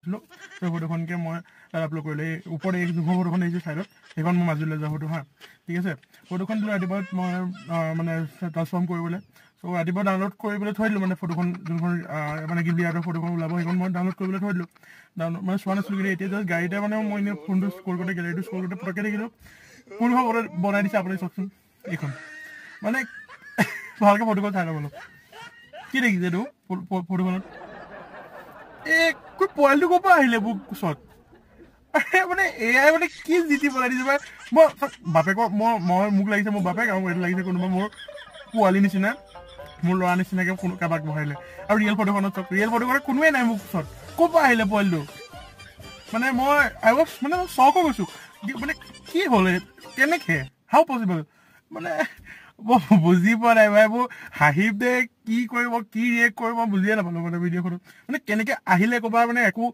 কৰিছিলোঁ সেই ফটোখনকে মই তাত আপলোড কৰিলোঁ এই ওপৰত এই জোখৰ ফটোখন দেখিছোঁ ছাইডত সেইখন মই মাজুলীলৈ যোৱা ফটো হা ঠিক আছে ফটোখন দিলোঁ ৰাতিপুৱা মই মানে ট্ৰান্সফৰ্ম কৰিবলৈ চ' ৰাতিপুৱা ডাউনলোড কৰিবলৈ থৈ দিলোঁ মানে ফটোখন যোনখন মানে গিল্ডি আৰ্টৰ ফটোখন ওলাব সেইখন মই ডাউনলোড কৰিবলৈ থৈ দিলোঁ ডাউনলোড মানে চোৱা নাছিলোঁ কিন্তু এতিয়া জাষ্ট গাড়ীতে মানে মই এনেই ফোনটো স্ক্ৰল কৰোঁতে গেলেৰীটো স্ক্ৰল কৰোঁতে পটককৈ দেখিলোঁ কোনখন ফটো বনাই দিছে আপুনি চাওকচোন এইখন মানে ভালকৈ ফটোখন চাই ল'ব অলপ কি দেখিছে এইটো ফটোখনত এই পোৱালিটো ক'ৰ পৰা আহিলে মোক ওচৰত মানে এয়াই মানে কি জিতি বনাই দিছে মানে মই বাপেকক মই মোক লাগিছে মোৰ বাপেক আৰু এইটো লাগিছে কোনোবা মোৰ পোৱালি নিচিনা মোৰ ল'ৰা নিচিনাকৈ কোনো কাৰোবাক বহাইলে আৰু ৰিয়েল ফটোখনত চাওক ৰিয়েল ফটোখনত কোনোৱে নাই মোক ওচৰত ক'ৰ পৰা আহিলে পোৱালিটো মানে মই মানে চক হৈ গৈছোঁ মানে কি হ'ল কেনেকৈ হাউ পচিবল মানে মই বুজি পোৱা নাই ভাই মোৰ হাঁহিব দে কি কৰিব কি ৰিয়েক্ট কৰিব মই বুজিয়ে নাপালোঁ মানে ভিডিঅ'খনত মানে কেনেকৈ আহিলে ক'ৰবাৰ মানে একো